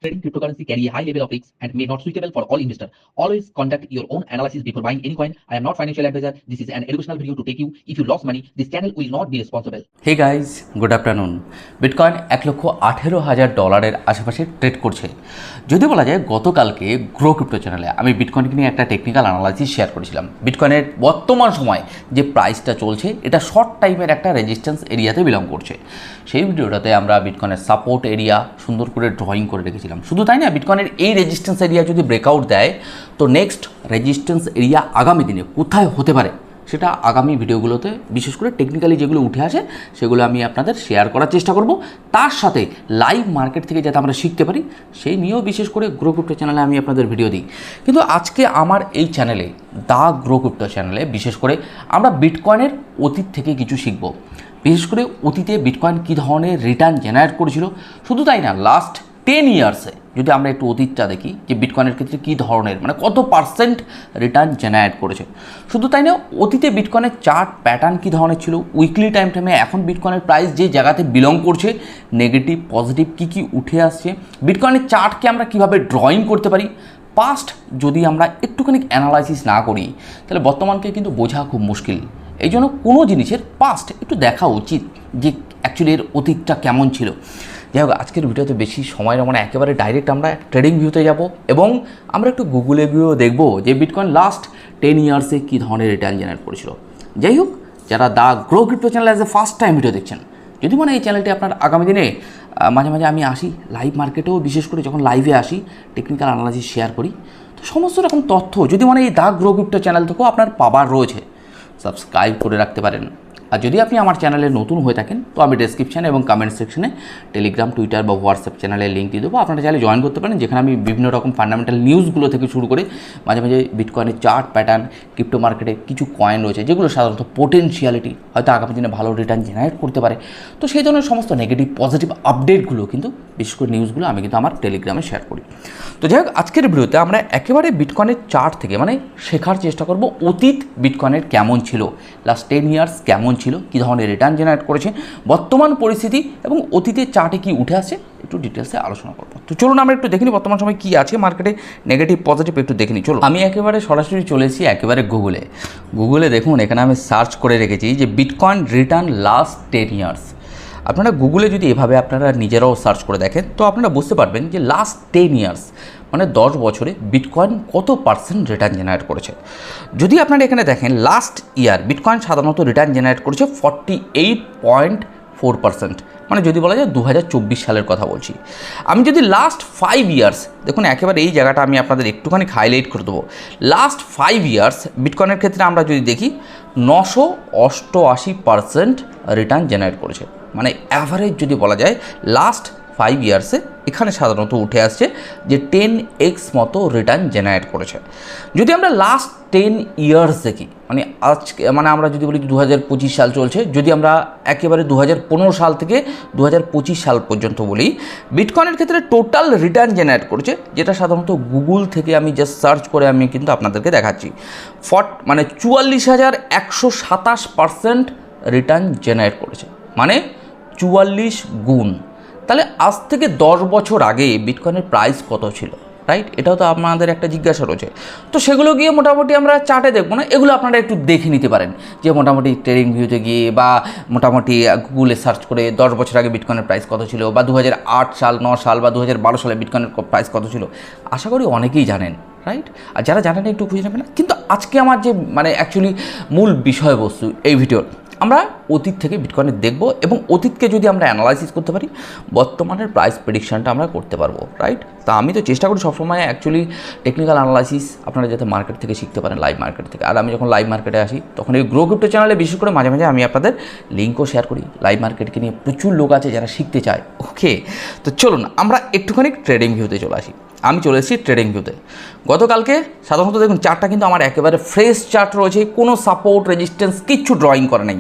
Trading cryptocurrency carry a high level of risk and may not suitable for all investors. Always conduct your own analysis before buying any coin. I am not financial advisor. This is an educational video to take you. If you lost money, this channel will not be responsible. Hey guys, good afternoon. Bitcoin $1,18,000 আশেপাশে trade করছে। যদি বলা যায় গতকালকে grow crypto চ্যানেলে আমি বিটকয়েনকে নিয়ে একটা টেকনিক্যাল অ্যানালাইসিস শেয়ার করেছিলাম। বিটকয়েনের বর্তমান সময় যে প্রাইসটা চলছে এটা শর্ট টাইমের একটা রেজিস্ট্যান্স এরিয়াতে বিলং করছে। সেই ভিডিওটাতে আমরা বিটকয়েনের সাপোর্ট এরিয়া সুন্দর করে ড্রয়িং করে রেখেছিলাম। শুধু তাই না, বিটকয়েনের এই রেজিস্ট্যান্স এরিয়া যদি ব্রেকআউট দেয় তো নেক্সট রেজিস্ট্যান্স এরিয়া আগামী দিনে কোথায় হতে পারে সেটা আগামী ভিডিওগুলোতে বিশেষ করে টেকনিক্যালি যেগুলো উঠে আসে সেগুলো আমি আপনাদের শেয়ার করার চেষ্টা করব। তার সাথে লাইভ মার্কেট থেকে যাতে আমরা শিখতে পারি সেই নিয়েও বিশেষ করে গ্রো ক্রিপ্টো চ্যানেলে আমি আপনাদের ভিডিও দিই। কিন্তু আজকে আমার এই চ্যানেলে দ্য গ্রো ক্রিপ্টো চ্যানেলে বিশেষ করে আমরা বিটকয়েনের অতীত থেকে কিছু শিখব। বিশেষ করে অতীতে বিটকয়েন কী ধরনের রিটার্ন জেনারেট করেছিল, শুধু তাই না লাস্ট 10 ইয়ার্সে যদি আমরা একটু অতীতটা দেখি যে বিটকয়েনের ক্ষেত্রে কী ধরনের কত পার্সেন্ট রিটার্ন জেনারেট করেছে। শুধু তাই না, অতীতে বিটকয়েনের চার্ট প্যাটার্ন কী ধরনের ছিল, উইকলি টাইম ফ্রেমে এখন বিটকয়েনের প্রাইস যে জায়গাতে বিলং করছে, নেগেটিভ পজিটিভ কী উঠে আসছে, বিটকয়েনের চার্টকে আমরা কীভাবে ড্রয়িং করতে পারি। পাস্ট যদি আমরা একটুখানি অ্যানালাইসিস না করি তাহলে বর্তমানকে কিন্তু বোঝা খুব মুশকিল। এই জন্য কোনো জিনিসের পাস্ট একটু দেখা উচিত যে অ্যাকচুয়ালি এর অতীতটা কেমন ছিল। যাই হোক, আজকের ভিডিওতে বেশি সময় একেবারে ডাইরেক্ট আমরা ট্রেডিং ভিউতে যাব এবং আমরা একটু গুগলে গিয়েও দেখব যে বিটকয়েন লাস্ট 10 ইয়ার্সে কী ধরনের রিটার্ন জেনারেট করেছিল। যাই হোক, যারা the grow crypto channel as a first time video দেখছেন, যদি এই চ্যানেলটি আপনার আগামী দিনে মাঝে মাঝে আমি আসি লাইভ মার্কেটেও, বিশেষ করে যখন লাইভে আসি টেকনিক্যাল অ্যানালাইসিস শেয়ার করি, তো সমস্ত রকম তথ্য যদি এই দ্য গ্রো ক্রিপ্টো চ্যানেল থেকেও আপনার পাবার রয়েছে, সাবস্ক্রাইব করে রাখতে পারেন। আর যদি আপনি আমার চ্যানেলে নতুন হয়ে থাকেন তো আমি ডেসক্রিপশানে এবং কমেন্ট সেকশনে টেলিগ্রাম, টুইটার বা হোয়াটসঅ্যাপ চ্যানেলের লিঙ্ক দিয়ে দেবো। আপনারা চাইলে জয়েন করতে পারেন, যেখানে আমি বিভিন্ন রকম ফান্ডামেন্টাল নিউজগুলো থেকে শুরু করে মাঝে মাঝে বিটকয়েনের চার্ট প্যাটার্ন, ক্রিপ্টো মার্কেটে কিছু কয়েন রয়েছে যেগুলো সাধারণত পোটেনশিয়ালিটি হয়তো আগামী দিনে ভালো রিটার্ন জেনারেট করতে পারে, তো সেই ধরনের সমস্ত নেগেটিভ পজিটিভ আপডেটগুলো কিন্তু বিশেষ করে নিউজগুলো আমি কিন্তু আমার টেলিগ্রামে শেয়ার করি। তো যাই হোক, আজকের ভিডিওতে আমরা একেবারে বিটকয়েনের চার্ট থেকে শেখার চেষ্টা করব অতীত বিটকয়েনের কেমন ছিল, লাস্ট 10 ইয়ার্স কেমন ছিল, কী ধরনের রিটার্ন জেনারেট করেছে, বর্তমান পরিস্থিতি এবং অতীতের চার্টে কী উঠে আসছে একটু ডিটেলসে আলোচনা করবো। তো চলুন আমরা একটু দেখে নিই বর্তমান সময় কী আছে মার্কেটে, নেগেটিভ পজিটিভ একটু দেখে নিই। চলো, আমি একেবারে সরাসরি চলে এসেছি একেবারে গুগলে দেখুন, এখানে আমি সার্চ করে রেখেছি যে বিটকয়েন রিটার্ন লাস্ট 10 ইয়ার্স। আপনারা গুগলে যদি এভাবে আপনারা নিজেরাও সার্চ করে দেখেন তো আপনারা বুঝতে পারবেন যে লাস্ট 10 ইয়ার্স 10 বছরে বিটকয়েন কত পার্সেন্ট রিটার্ন জেনারেট করেছে। যদি আপনারা এখানে দেখেন লাস্ট ইয়ার বিটকয়েন সাধারণত রিটার্ন জেনারেট করেছে 48.4%, যদি বলা যায় 2024 সালের কথা বলছি। আমি যদি লাস্ট 5 ইয়ার্স দেখুন, একেবারে এই জায়গাটা আমি আপনাদের একটুখানি হাইলাইট করে দেবো। লাস্ট 5 ইয়ার্স বিটকয়েনের ক্ষেত্রে আমরা যদি দেখি 988% রিটার্ন জেনারেট করেছে। অ্যাভারেজ যদি বলা যায় লাস্ট 5 ইয়ার্সে এখানে সাধারণত উঠে আসছে যে 10x মতো রিটার্ন জেনারেট করেছে। যদি আমরা লাস্ট 10 ইয়ার্স দেখি আজকে আমরা যদি বলি 2025 সাল চলছে, যদি আমরা একেবারে 2015 সাল থেকে 2025 সাল পর্যন্ত বলি, বিটকয়েনের ক্ষেত্রে টোটাল রিটার্ন জেনারেট করেছে, যেটা সাধারণত গুগল থেকে আমি জাস্ট সার্চ করে আমি কিন্তু আপনাদেরকে দেখাচ্ছি, 44,127% রিটার্ন জেনারেট করেছে, 44 গুণ। তাহলে আজ থেকে 10 বছর আগে বিটকয়েনের প্রাইস কত ছিল, রাইট? এটাও তো আপনাদের একটা জিজ্ঞাসা রয়েছে। তো সেগুলো গিয়ে মোটামুটি আমরা চার্টে দেখবো না, এগুলো আপনারা একটু দেখে নিতে পারেন যে মোটামুটি ট্রেডিং ভিউতে গিয়ে বা মোটামুটি গুগলে সার্চ করে 10 বছর আগে বিটকয়েনের প্রাইস কত ছিল, বা 2008 সাল 9 সাল বা 2012 সালে বিটকয়েনের প্রাইস কত ছিল, আশা করি অনেকেই জানেন, রাইট? আর যারা জানেন একটু খুঁজে নেবেন না। কিন্তু আজকে আমার যে অ্যাকচুয়ালি মূল বিষয়বস্তু এই ভিডিওর, আমরা অতীত থেকে বিটকয়েনের দেখব এবং অতীতকে যদি আমরা অ্যানালাইসিস করতে পারি বর্তমানের প্রাইস প্রেডিকশনটা আমরা করতে পারবো, রাইট? তা আমি তো চেষ্টা করি সবসময় অ্যাকচুয়ালি টেকনিক্যাল অ্যানালাইসিস আপনারা যাতে মার্কেট থেকে শিখতে পারেন, লাইভ মার্কেট থেকে। আর আমি যখন লাইভ মার্কেটে আসি তখন এই গ্রো ক্রিপ্টো চ্যানেলে বিশেষ করে মাঝে মাঝে আমি আপনাদের লিঙ্কও শেয়ার করি। লাইভ মার্কেটকে নিয়ে প্রচুর লোক আছে যারা শিখতে চায়। ওকে, তো চলুন আমরা একটুখানি ট্রেডিং ভিউতে চলে আসি। আমি চলে এসেছি ট্রেডিং ভিউতে। গতকালকে সাধারণত দেখুন চার্টটা কিন্তু আমার একেবারে ফ্রেশ চার্ট রয়েছে, কোনো সাপোর্ট রেজিস্ট্যান্স কিচ্ছু ড্রয়িং করা নেই।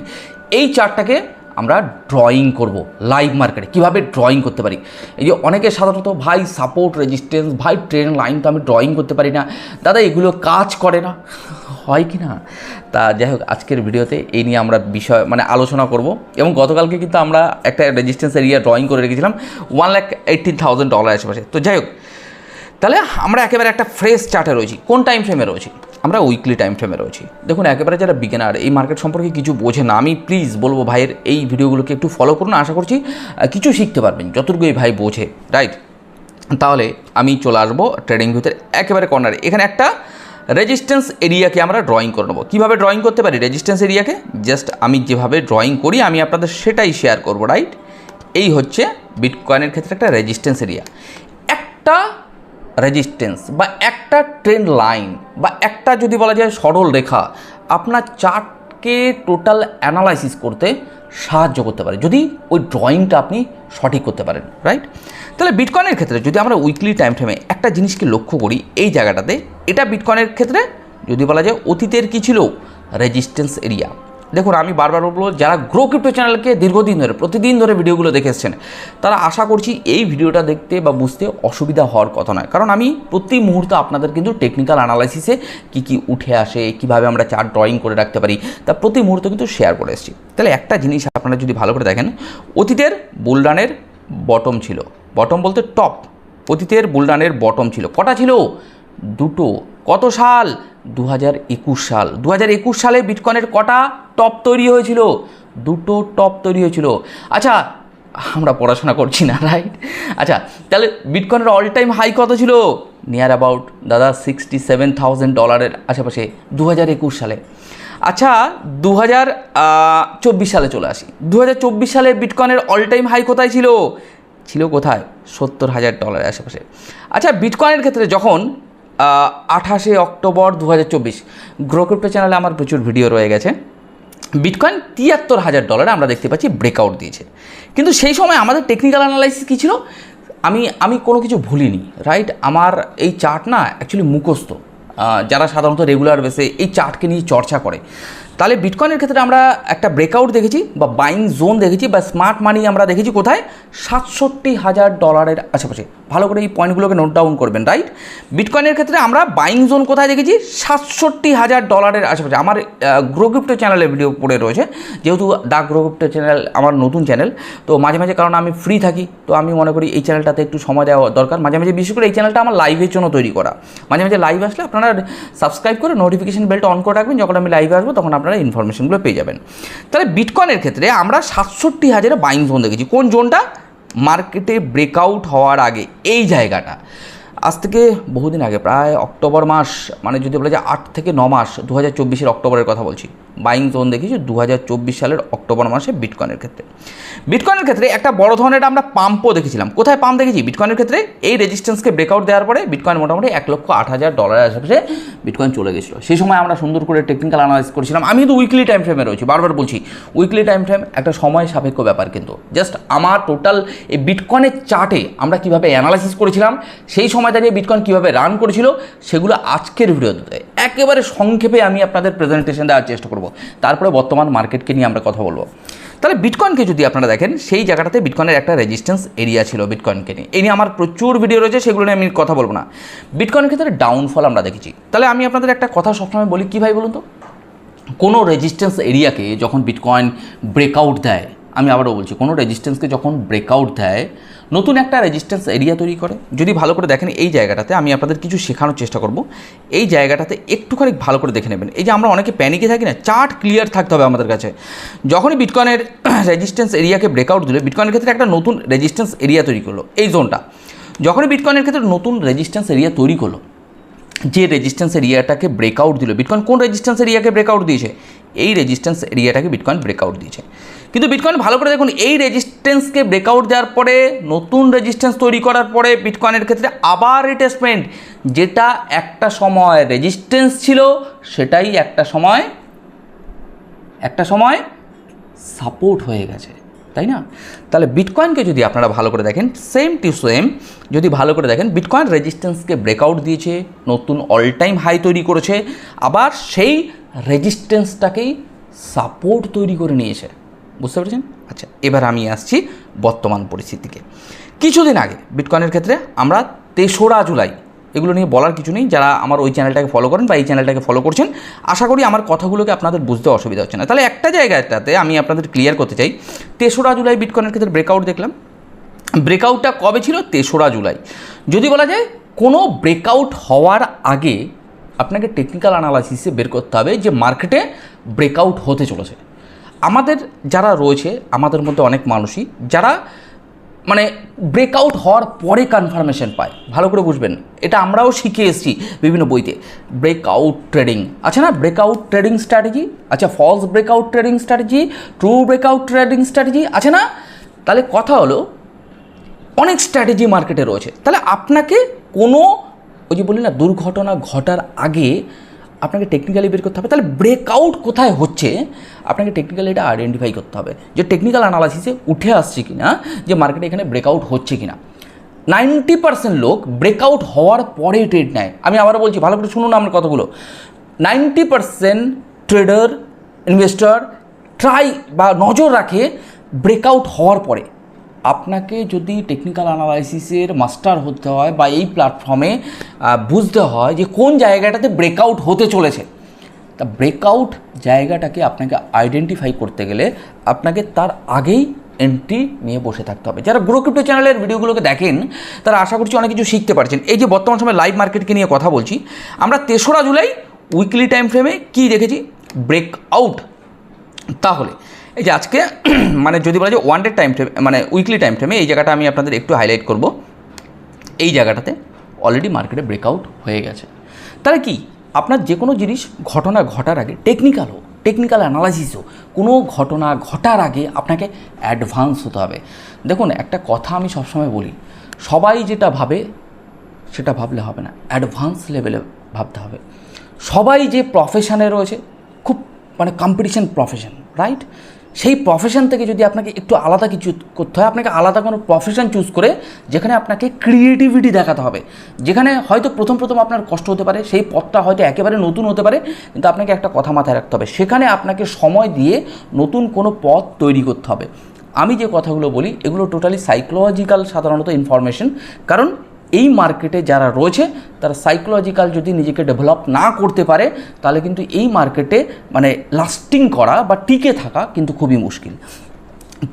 এই চার্টটাকে আমরা ড্রয়িং করব লাইভ মার্কেটে। কীভাবে ড্রয়িং করতে পারি, এই যে অনেকে সাধারণত ভাই সাপোর্ট রেজিস্ট্যান্স, ভাই ট্রেন্ড লাইন তো আমি ড্রয়িং করতে পারি না, দাদা এগুলো কাজ করে না। হয় কি না। তা যাই হোক, আজকের ভিডিওতে এই নিয়ে আমরা বিষয় আলোচনা করব। এবং গতকালকে কিন্তু আমরা একটা রেজিস্ট্যান্স এরিয়া ড্রয়িং করে রেখেছিলাম $1,18,000 আশেপাশে। তো যাই হোক, তাহলে আমরা একেবারে একটা ফ্রেশ চার্টে রয়েছি। কোন টাইম ফ্রেমে রয়েছি? আমরা উইকলি টাইম ফ্রেমে রয়েছি। দেখুন, একেবারে যারা বিগিনার, এই মার্কেট সম্পর্কে কিছু বোঝে না, আমি প্লিজ বলবো ভাইয়ের এই ভিডিওগুলোকে একটু ফলো করুন। আশা করছি কিছু শিখতে পারবেন, যতটুকু এই ভাই বোঝে, রাইট? তাহলে আমি চলে আসবো ট্রেডিং ভিউতে একেবারে কর্নারে। এখানে একটা রেজিস্ট্যান্স এরিয়াকে আমরা ড্রয়িং করে নেবো। কীভাবে ড্রয়িং করতে পারি রেজিস্ট্যান্স এরিয়াকে? জাস্ট আমি যেভাবে ড্রয়িং করি আমি আপনাদের সেটাই শেয়ার করবো, রাইট? এই হচ্ছে বিটকয়েনের ক্ষেত্রে একটা রেজিস্ট্যান্স এরিয়া। একটা রেজিস্ট্যান্স বা একটা ট্রেন্ড লাইন বা একটা যদি বলা যায় সরল রেখা আপনার চার্টকে টোটাল অ্যানালাইসিস করতে সাহায্য করতে পারে, যদি ওই ড্রয়িংটা আপনি সঠিক করতে পারেন, রাইট? তাহলে বিটকয়েনের ক্ষেত্রে যদি আমরা উইকলি টাইম ফ্রেমে একটা জিনিসকে লক্ষ্য করি, এই জায়গাটাতে এটা বিটকয়েনের ক্ষেত্রে যদি বলা যায় অতীতের কী ছিল? Resistance area. দেখুন, আমি বারবার বলবো, যারা গ্রো ক্রিপ্টো চ্যানেলকে দীর্ঘদিন ধরে প্রতিদিন ধরে ভিডিওগুলো দেখে এসছেন, তারা আশা করছি এই ভিডিওটা দেখতে বা বুঝতে অসুবিধা হওয়ার কথা নয়। কারণ আমি প্রতি মুহূর্তে আপনাদের কিন্তু টেকনিক্যাল অ্যানালাইসিসে কী কী উঠে আসে, কীভাবে আমরা চার্ট ড্রয়িং করে রাখতে পারি, তা প্রতি মুহূর্তে কিন্তু শেয়ার করে এসেছি। তাহলে একটা জিনিস আপনারা যদি ভালো করে দেখেন, অতীতের বুলরানের বটম ছিল, বটম বলতে টপ, অতীতের বুলরানের বটম ছিল কটা ছিল? দুটো। কত সাল? 2021 সাল। 2021 সালে বিটকয়েনের কটা টপ তৈরি হয়েছিল? দুটো টপ তৈরি হয়েছিল। আচ্ছা, আমরা পড়াশোনা করছি না, রাইট? আচ্ছা, তাহলে বিটকয়েনের অল টাইম হাই কত ছিল? নিয়ার অ্যাবাউট দাদা $67,000 আশেপাশে 2021 সালে। আচ্ছা, 2024 সালে চলে আসি। 2024 সালে বিটকয়েনের অল টাইম হাই কোথায় ছিল? ছিল কোথায়? $70,000 আশেপাশে। আচ্ছা, বিটকয়েনের ক্ষেত্রে যখন 28 অক্টোবর 2024, গ্রো ক্রিপ্টো চ্যানেলে আমার প্রচুর ভিডিও রয়ে গেছে, বিটকয়েন $73,000 আমরা দেখতে পাচ্ছি ব্রেকআউট দিয়েছে। কিন্তু সেই সময় আমাদের টেকনিক্যাল অ্যানালাইসিস কী ছিল? আমি কোনো কিছু ভুলিনি, রাইট? আমার এই চার্ট না অ্যাকচুয়ালি মুখস্থ, যারা সাধারণত রেগুলার বেসে এই চার্টকে নিয়ে চর্চা করে। তাহলে বিটকয়েনের ক্ষেত্রে আমরা একটা ব্রেকআউট দেখেছি বা বাইং জোন দেখেছি বা স্মার্ট মানি আমরা দেখেছি কোথায়? $67,000 আশেপাশে। ভালো করে এই পয়েন্টগুলোকে নোট ডাউন করবেন, রাইট? বিটকয়েনের ক্ষেত্রে আমরা বাইং জোন কোথায় দেখেছি? $67,000 আশেপাশে। আমার গ্রো ক্রিপ্টো চ্যানেলে ভিডিও পড়ে রয়েছে, যেহেতু দ্য গ্রো ক্রিপ্টো চ্যানেল আমার নতুন চ্যানেল, তো মাঝে মাঝে কারণ আমি ফ্রি থাকি, তো আমি মনে করি এই চ্যানেলটাতে একটু সময় দেওয়া দরকার। মাঝে মাঝে বিশেষ করে এই চ্যানেলটা আমার লাইভের জন্য তৈরি করা। মাঝে মাঝে লাইভ আসলে আপনারা সাবস্ক্রাইব করে নোটিফিকেশন বেলটা অন করে রাখবেন, যখন আমি লাইভে আসবো তখন আপনারা ইনফরমেশনগুলো পেয়ে যাবেন। তাহলে বিটকয়েনের ক্ষেত্রে আমরা 67,000 বাইং জোন দেখেছি। কোন জোনটা? মার্কেটে ব্রেকআউট হওয়ার আগে এই জায়গাটা, আজ থেকে বহুদিন আগে, প্রায় অক্টোবর মাস, যদি বলা যায় 8 থেকে 9 মাস, 2024 অক্টোবরের কথা বলছি, বাইং জোন দেখেছি 2024 সালের অক্টোবর মাসে বিটকয়েনের ক্ষেত্রে। বিটকয়েনের ক্ষেত্রে একটা বড় ধরনের আমরা পাম্পও দেখেছিলাম। কোথায় পাম্প দেখেছি? বিটকয়েনের ক্ষেত্রে এই রেজিস্ট্যান্সকে ব্রেকআউট দেওয়ার পরে বিটকয়েন মোটামুটি $1,08,000 আশেপাশে বিটকয়েন চলে গেছিলো। সেই সময় আমরা সুন্দর করে টেকনিক্যাল অ্যানালাইসিস করেছিলাম। আমি তো উইকলি টাইম ফ্রেমে রয়েছি, বারবার বলছি উইকলি টাইম ফ্রেম একটা সময় সাপেক্ষ ব্যাপার, কিন্তু জাস্ট আমার টোটাল এই বিটকয়েনের চার্টে আমরা কীভাবে অ্যানালাইসিস করেছিলাম, সেই সময় দাঁড়িয়ে বিটকয়েন কীভাবে রান করেছিল, সেগুলো আজকের ভিডিওতে একেবারে সংক্ষেপে আমি আপনাদের প্রেজেন্টেশন দেওয়ার চেষ্টা করব। তারপরে বর্তমান মার্কেটকে নিয়ে আমরা কথা বলবো। তাহলে বিটকয়েনকে যদি আপনারা দেখেন, সেই জায়গাটাতে বিটকয়েনের একটা রেজিস্ট্যান্স এরিয়া ছিল বিটকয়েনকে নিয়ে। এই নিয়ে আমার প্রচুর ভিডিও রয়েছে, সেগুলো নিয়ে আমি কথা বলবো না। বিটকয়েনের ক্ষেত্রে ডাউনফল আমরা দেখেছি। তাহলে আমি আপনাদের একটা কথা সবসময় বলি, কী ভাই বলুন তো, কোনো রেজিস্ট্যান্স এরিয়াকে যখন বিটকয়েন ব্রেকআউট দেয়, আমি আবারও বলছি, কোনো রেজিস্ট্যান্সকে যখন ব্রেকআউট দেয়, নতুন একটা রেজিস্ট্যান্স এরিয়া তৈরি করে। যদি ভালো করে দেখেন এই জায়গাটাতে, আমি আপনাদের কিছু শেখানোর চেষ্টা করব। এই জায়গাটাতে একটুখানি ভালো করে দেখে নেবেন। এই যে আমরা অনেকে প্যানিকে থাকি না, চার্ট ক্লিয়ার থাকতে হবে আমাদের কাছে। যখনই বিটকয়েনের রেজিস্ট্যান্স এরিয়াকে ব্রেকআউট দিল, বিটকয়েনের ক্ষেত্রে একটা নতুন রেজিস্ট্যান্স এরিয়া তৈরি করলো এই জোনটা। যখনই বিটকয়েনের ক্ষেত্রে নতুন রেজিস্ট্যান্স এরিয়া তৈরি করলো, যে রেজিস্ট্যান্স এরিয়াটাকে ব্রেকআউট দিল, বিটকয়েন কোন রেজিস্ট্যান্স এরিয়াকে ব্রেকআউট দিয়েছে? এই রেজিস্ট্যান্স এরিয়াটাকে বিটকয়েন ব্রেকআউট দিয়েছে। কিন্তু বিটকয়েন ভালো করে দেখুন, এই রেজিস্ট্যান্সকে ব্রেকআউট দেওয়ার পরে, নতুন রেজিস্ট্যান্স তৈরি করার পরে বিটকয়েনের ক্ষেত্রে আবার রিটেস্টমেন্ট, যেটা একটা সময় রেজিস্ট্যান্স ছিল সেটাই একটা সময় সাপোর্ট হয়ে গেছে, তাই না? তাহলে বিটকয়েনকে যদি আপনারা ভালো করে দেখেন, সেম টু সেম যদি ভালো করে দেখেন, বিটকয়েন রেজিস্ট্যান্সকে ব্রেকআউট দিয়েছে, নতুন অল টাইম হাই তৈরি করেছে, আবার সেই রেজিস্ট্যান্সটাকেই সাপোর্ট তৈরি করে নিয়েছে। বুঝতে পেরেছেন? আচ্ছা, এবার আমি আসছি বর্তমান পরিস্থিতিকে। কিছুদিন আগে বিটকয়েনের ক্ষেত্রে আমরা 3রা জুলাই এগুলো নিয়ে বলার কিছু নেই। যারা আমার ওই চ্যানেলটাকে ফলো করেন বা এই চ্যানেলটাকে ফলো করছেন, আশা করি আমার কথাগুলোকে আপনাদের বুঝতে অসুবিধা হচ্ছে না। তাহলে একটা জায়গাটাতে আমি আপনাদের ক্লিয়ার করতে চাই, 3রা জুলাই বিটকয়েনের ক্ষেত্রে ব্রেকআউট দেখলাম। ব্রেকআউটটা কবে ছিল? 3রা জুলাই। যদি বলা যায় কোনো ব্রেকআউট হওয়ার আগে আপনাকে টেকনিক্যাল অ্যানালাইসিসে বের করতে হবে যে মার্কেটে ব্রেকআউট হতে চলেছে। আমাদের যারা রয়েছে, আমাদের মধ্যে অনেক মানুষই যারা মানে ব্রেকআউট হওয়ার পরে কনফার্মেশন পায়। ভালো করে বুঝবেন, এটা আমরাও শিখে এসেছি বিভিন্ন বইতে। ব্রেকআউট ট্রেডিং আছে না, ব্রেকআউট ট্রেডিং স্ট্র্যাটেজি, আচ্ছা false breakout trading strategy, true breakout trading strategy আছে না। তাহলে কথা হলো অনেক স্ট্র্যাটেজি মার্কেটে রয়েছে। তাহলে আপনাকে কোনো ওই যে বলি না দুর্ঘটনা ঘটার আগে আপনাকে টেকনিক্যালি বের করতে হবে। তাহলে ব্রেকআউট কোথায় হচ্ছে আপনাকে টেকনিক্যালি এটা আইডেন্টিফাই করতে হবে, যে টেকনিক্যাল অ্যানালাইসিসে উঠে আসছে কি না যে মার্কেটে এখানে ব্রেকআউট হচ্ছে কি না। 90% লোক ব্রেকআউট হওয়ার পরে ট্রেড নেয়। আমি আবারও বলছি, ভালো করে শুনুন আমার কথাগুলো। 90% ট্রেডার ইনভেস্টর ট্রাই বা নজর রাখে ব্রেকআউট হওয়ার পরে। আপনাকে যদি টেকনিক্যাল অ্যানালাইসিসের মাস্টার হতে হয় বা এই প্ল্যাটফর্মে বুঝতে হয় যে কোন জায়গাটাতে ব্রেকআউট হতে চলেছে, তা ব্রেকআউট জায়গাটাকে আপনাকে আইডেন্টিফাই করতে গেলে আপনাকে তার আগেই এন্ট্রি নিয়ে বসে থাকতে হবে। যারা গ্রো ক্রিপ্টো চ্যানেলের ভিডিওগুলোকে দেখেন তারা আশা করছি অনেক কিছু শিখতে পারছেন। এই যে বর্তমান সময় লাইভ মার্কেটকে নিয়ে কথা বলছি, আমরা 3রা জুলাই উইকলি টাইম ফ্রেমে কী দেখেছি? ব্রেকআউট। তাহলে এই যে আজকে মানে যদি বলা যায় ওয়ান ডে টাইম ফ্রেম মানে উইকলি টাইম ফ্রেমে এই জায়গাটা আমি আপনাদের একটু হাইলাইট করব। এই জায়গাটাতে অলরেডি মার্কেটে ব্রেকআউট হয়ে গেছে। তাহলে কি আপনার যে কোনো জিনিস ঘটনা ঘটার আগে টেকনিক্যাল অ্যানালাইসিস হোক, কোনো ঘটনা ঘটার আগে আপনাকে অ্যাডভান্স হতে হবে। দেখুন একটা কথা আমি সবসময় বলি, সবাই যেটা ভাবে সেটা ভাবলে হবে না, অ্যাডভান্স লেভেলে ভাবতে হবে। সবাই যে প্রফেশনে রয়েছে, খুব মানে কম্পিটিশন প্রফেশন, রাইট? সেই প্রফেশন থেকে যদি আপনাকে একটু আলাদা কিছু করতে হয়, আপনাকে আলাদা কোনো প্রফেশন চুজ করে যেখানে আপনাকে ক্রিয়েটিভিটি দেখাতে হবে, যেখানে হয়তো প্রথম আপনার কষ্ট হতে পারে, সেই পথটা হয়তো একেবারে নতুন হতে পারে, কিন্তু আপনাকে একটা কথা মাথায় রাখতে হবে, সেখানে আপনাকে সময় দিয়ে নতুন কোনো পথ তৈরি করতে হবে। আমি যে কথাগুলো বলি এগুলো টোটালি সাইকোলজিক্যাল সাধারণত ইনফরমেশন, কারণ এই মার্কেটে যারা রয়েছে তারা সাইকোলজিক্যাল যদি নিজেকে ডেভেলপ না করতে পারে তাহলে কিন্তু এই মার্কেটে মানে লাস্টিং করা বা টিকে থাকা কিন্তু খুবই মুশকিল।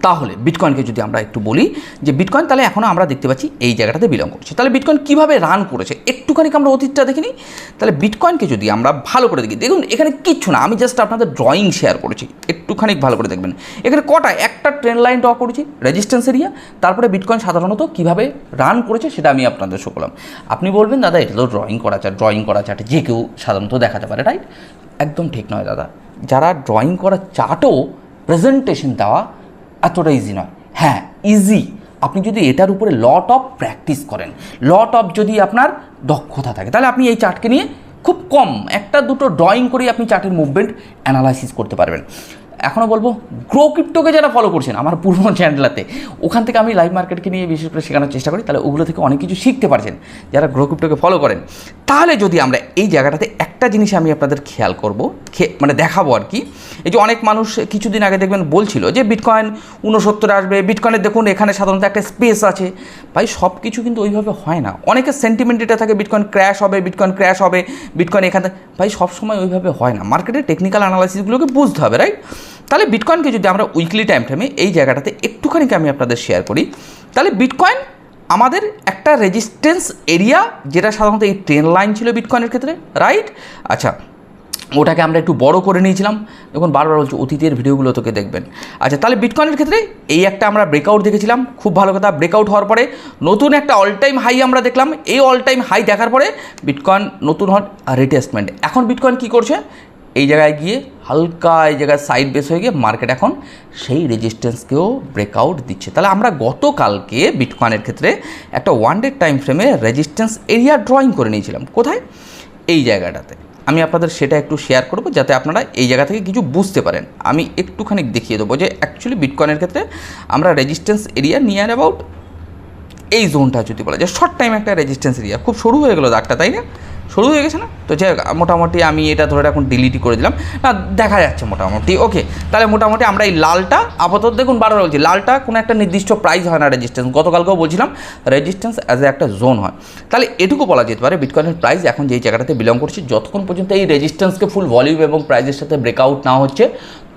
তাহলে বিটকয়েনকে যদি আমরা একটু বলি যে বিটকয়েন তাহলে এখনও আমরা দেখতে পাচ্ছি এই জায়গাটাতে বিলং করছে। তাহলে বিটকয়েন কীভাবে রান করেছে একটুখানি আমরা অতীতটা দেখে নিই। তাহলে বিটকয়েনকে যদি আমরা ভালো করে দেখি, দেখুন এখানে কিচ্ছু না, আমি জাস্ট আপনাদের ড্রয়িং শেয়ার করেছি, একটুখানি ভালো করে দেখবেন। এখানে কটা একটা ট্রেন্ড লাইন ড্র করেছি, রেজিস্ট্যান্স এরিয়া, তারপরে বিটকয়েন সাধারণত কীভাবে রান করেছে সেটা আমি আপনাদের শো করলাম। আপনি বলবেন দাদা এটা তো ড্রয়িং করা চার্ট যে কেউ সাধারণত দেখাতে পারে, রাইট? একদম ঠিক নয় দাদা, যারা ড্রয়িং করা চার্টও প্রেজেন্টেশন দেওয়া এতটা ইজি নয়। হ্যাঁ ইজি, আপনি যদি এটার উপরে লট অফ প্র্যাকটিস করেন, লট অফ যদি আপনার দক্ষতা থাকে, তাহলে আপনি এই চার্টকে নিয়ে খুব কম একটা দুটো ড্রয়িং করেই আপনি চার্টের মুভমেন্ট অ্যানালাইসিস করতে পারবেন। এখনও বলবো গ্রো ক্রিপ্টোকে যারা ফলো করছেন আমার পুরনো চ্যানেলটাতে, ওখান থেকে আমি লাইভ মার্কেটকে নিয়ে বিশেষ করে শেখানোর চেষ্টা করি, তাহলে ওগুলো থেকে অনেক কিছু শিখতে পারছেন যারা গ্রো ক্রিপ্টোকে ফলো করেন। তাহলে যদি আমরা এই জায়গাটাতে একটা জিনিস আমি আপনাদের খেয়াল করব, মানে দেখাবো আর কি। এই যে অনেক মানুষ কিছুদিন আগে দেখবেন বলছিল যে বিটকয়েন 69 আসবে, বিটকয়েনের দেখুন এখানে সাধারণত একটা স্পেস আছে। ভাই সব কিছু কিন্তু ওইভাবে হয় না, অনেকের সেন্টিমেন্ট এটা থাকে বিটকয়েন ক্র্যাশ হবে, বিটকয়েন এখানে, ভাই সবসময় ওইভাবে হয় না। মার্কেটের টেকনিক্যাল অ্যানালাইসিসগুলোকে বুঝতে হবে, রাইট? তাহলে বিটকয়েনকে যদি আমরা উইকলি টাইম ফ্রেমে এই জায়গাটাতে একটুখানি আমি আপনাদের শেয়ার করি, তাহলে বিটকয়েন আমাদের একটা রেজিস্ট্যান্স এরিয়া, যেটা সাধারণত এই ট্রেন্ড লাইন ছিল বিটকয়েনের ক্ষেত্রে, রাইট? আচ্ছা ওটাকে আমরা একটু বড় করে নিয়েছিলাম, দেখুন বারবার বলছি অতীতের ভিডিওগুলো তোকে দেখবেন। আচ্ছা তাহলে বিটকয়েনের ক্ষেত্রে এই একটা আমরা ব্রেকআউট দেখেছিলাম, খুব ভালো কথা। ব্রেকআউট হওয়ার পরে নতুন একটা অল টাইম হাই আমরা দেখলাম, এই অল টাইম হাই দেখার পরে বিটকয়েন নতুন রিটেস্টমেন্ট। এখন বিটকয়েন কী করছে, এই জায়গায় গিয়ে হালকা এই জায়গায় সাইড বেস হয়ে গিয়ে মার্কেট এখন সেই রেজিস্ট্যান্সকেও ব্রেকআউট দিচ্ছে। তাহলে আমরা গতকালকে বিটকয়েনের ক্ষেত্রে একটা ওয়ান ডে টাইম ফ্রেমে রেজিস্ট্যান্স এরিয়া ড্রয়িং করে নিয়েছিলাম। কোথায়? এই জায়গাটাতে। আমি আপনাদের সেটা একটু শেয়ার করব যাতে আপনারা এই জায়গা থেকে কিছু বুঝতে পারেন। আমি একটুখানি দেখিয়ে দেবো যে অ্যাকচুয়ালি বিটকয়েনের ক্ষেত্রে আমরা রেজিস্ট্যান্স এরিয়া নিয়ার অ্যাবাউট এই জোনটা যদি বলা যায় শর্ট টাইম একটা রেজিস্ট্যান্স এরিয়া, খুব সরু হয়ে গেলো দাগটা, তাই না? শুরু হয়ে গেছে না? তো যাই হোক, মোটামুটি আমি এটা ধরে এখন ডিলিটই করে দিলাম, না দেখা যাচ্ছে মোটামুটি ওকে। তাহলে মোটামুটি আমরা এই লালটা আপাতত দেখুন, বারবার বলছি লালটা কোনো একটা নির্দিষ্ট প্রাইস হয় না রেজিস্ট্যান্স, গতকালকেও বলছিলাম রেজিস্ট্যান্স অ্যাজ এ একটা জোন হয়। তাহলে এটুকু বলা যেতে পারে বিটকয়েনের প্রাইস এখন যেই জায়গাটাতে বিলং করছে, যতক্ষণ পর্যন্ত এই রেজিস্ট্যান্সকে ফুল ভলিউম এবং প্রাইসের সাথে ব্রেকআউট না হচ্ছে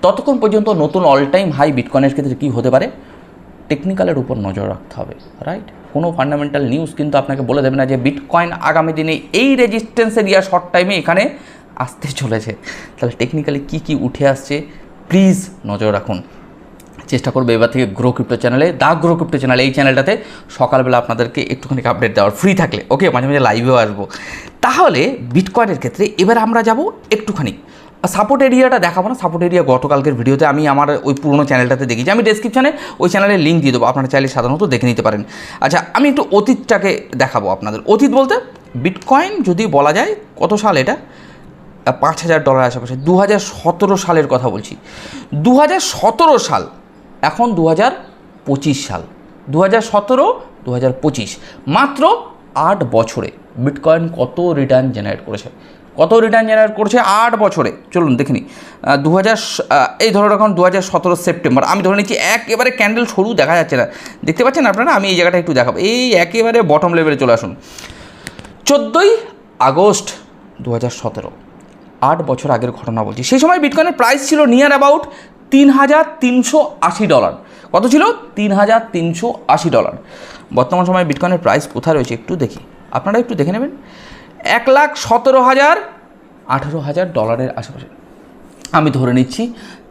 ততক্ষণ পর্যন্ত নতুন অল টাইম হাই বিটকয়েনের ক্ষেত্রে কী হতে পারে, টেকনিক্যালের উপর নজর রাখতে হবে, রাইট? কোনো ফান্ডামেন্টাল নিউজ কিন্তু আপনাকে বলে দেবে না যে বিটকয়েন আগামী দিনে এই রেজিস্ট্যান্স এরিয়া শর্ট টাইমে এখানে আসতে চলেছে। তাহলে টেকনিক্যালি কী উঠে আসছে প্লিজ নজর রাখুন। চেষ্টা করবে এবার থেকে গ্রো ক্রিপ্টো চ্যানেলে, দা গ্রো ক্রিপ্টো চ্যানেল, এই চ্যানেলটাতে সকালবেলা আপনাদেরকে একটুখানি আপডেট দেওয়ার, ফ্রি থাকলে ওকে, মাঝে মাঝে লাইভেও আসবো। তাহলে বিটকয়েনের ক্ষেত্রে এবার আমরা যাব একটুখানি সাপোর্ট এরিয়াটা দেখাবো না, সাপোর্ট এরিয়া গতকালকের ভিডিওতে আমি আমার ওই পুরোনো চ্যানেলটাতে দেখেছি, আমি ডেসক্রিপশানে ওই চ্যানেলের লিঙ্ক দিয়ে দেবো, আপনারা চাইলে সাধারণত দেখে নিতে পারেন। আচ্ছা, আমি একটু অতীতটাকে দেখাবো আপনাদের। অতীত বলতে বিটকয়েন যদি বলা যায় কত সাল, এটা $5,000 আশেপাশে 2017 সালের কথা বলছি। 2017 সাল, এখন 2025 সাল, 2017 2025 মাত্র 8 বছরে বিটকয়েন কত রিটার্ন জেনারেট করেছে, কত রিটার্ন জেনারেট করছে 8 বছরে। চলুন দেখে নিই। এই ধরো এখন 2017 সেপ্টেম্বর, আমি ধরে নিচ্ছি একেবারে ক্যান্ডেল সরু দেখা যাচ্ছে না, দেখতে পাচ্ছেন আপনারা, আমি এই জায়গাটা একটু দেখাবো, এই একেবারে বটম লেভেলে চলে আসুন। 14ই আগস্ট 2017, 8 বছর আগের ঘটনা বলছি। সেই সময় বিটকয়েনের প্রাইস ছিল নিয়ার অ্যাবাউট $3,380। কত ছিল? $3,380। বর্তমান সময়ে বিটকয়েনের প্রাইস কোথায় রয়েছে একটু দেখি, আপনারা একটু দেখে নেবেন। $1,17,000 $18,000 আশেপাশে। আমি ধরে নিচ্ছি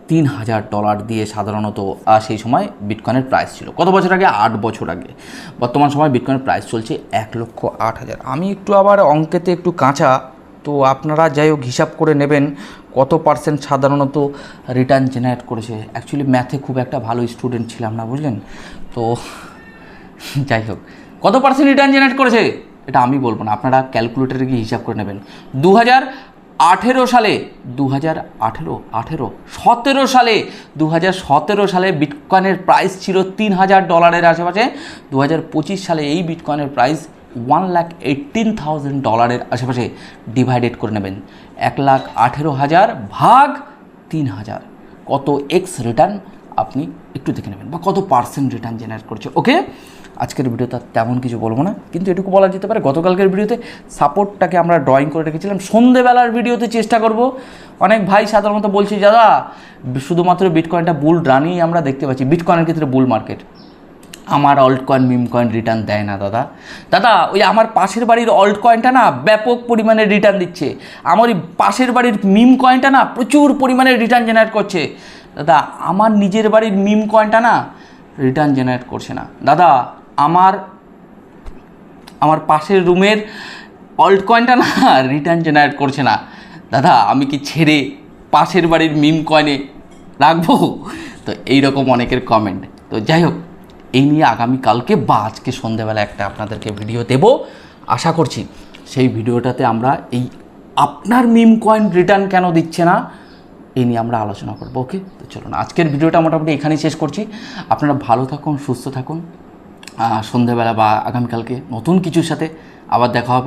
$3,000 দিয়ে সাধারণত সেই সময় বিটকয়েনের প্রাইস ছিল। কত বছর আগে? 8 বছর আগে। বর্তমান সময় বিটকয়েনের প্রাইস চলছে 1,08,000। আমি একটু আবার অঙ্কেতে একটু কাঁচা, তো আপনারা যাই হোক হিসাব করে নেবেন কত পার্সেন্ট সাধারণত রিটার্ন জেনারেট করেছে। অ্যাকচুয়ালি ম্যাথে খুব একটা ভালো স্টুডেন্ট ছিলাম না, বুঝলেন তো। যাই হোক, কত পার্সেন্ট রিটার্ন জেনারেট করেছে এটা আমি বলবো না, আপনারা ক্যালকুলেটরে গিয়ে হিসাব করে নেবেন। 2018 সালে 2017 সালে বিটকয়েনের প্রাইস ছিল $3,000 আশেপাশে। 2025 সালে এই বিটকয়েনের প্রাইস $1,18,000 আশেপাশে। ডিভাইডেড করে নেবেন 1,18,000 ভাগ 3,000, কত এক্স রিটার্ন আপনি একটু দেখে নেবেন, বা কত পার্সেন্ট রিটার্ন জেনারেট করছে। ওকে, আজকের ভিডিওতে তেমন কিছু বলবো না, কিন্তু এটুকু বলা যেতে পারে গতকালকের ভিডিওতে সাপোর্টটাকে আমরা ড্রয়িং করে রেখেছিলাম। সন্ধেবেলার ভিডিওতে চেষ্টা করব, অনেক ভাই সাধারণত বলছি দাদা শুধুমাত্র বিটকয়েনটা বুল রানই আমরা দেখতে পাচ্ছি, বিটকয়েনের ক্ষেত্রে বুল মার্কেট, আমার altcoin meme coin return দেয় না দাদা ওই আমার পাশের বাড়ির অল্ট কয়েনটা না ব্যাপক পরিমাণে রিটার্ন দিচ্ছে, আমার ওই পাশের বাড়ির মিম কয়েনটা না প্রচুর পরিমাণে রিটার্ন জেনারেট করছে দাদা, আমার নিজের বাড়ির মিম কয়েনটা না রিটার্ন জেনারেট করছে না দাদা, আমার পাশের রুমের অল্ট কয়েনটা না রিটার্ন জেনারেট করছে না দাদা, আমি কি ছেড়ে পাশের বাড়ির মিম কয়েনে রাখবো? তো এইরকম অনেকের কমেন্ট। তো যাই হোক, এই নিয়ে আগামীকালকে বা আজকে সন্ধ্যাবেলা একটা আপনাদেরকে ভিডিও দেব, আশা করছি সেই ভিডিওটাতে আমরা এই আপনার মিম কয়েন রিটার্ন কেন দিচ্ছে না এই নিয়ে আমরা আলোচনা করবো। ওকে, তো চলুন আজকের ভিডিওটা মোটামুটি এখানেই শেষ করছি। আপনারা ভালো থাকুন, সুস্থ থাকুন। সন্ধ্যাবেলা বা আগামীকালকে নতুন কিছুর সাথে আবার দেখা হবে।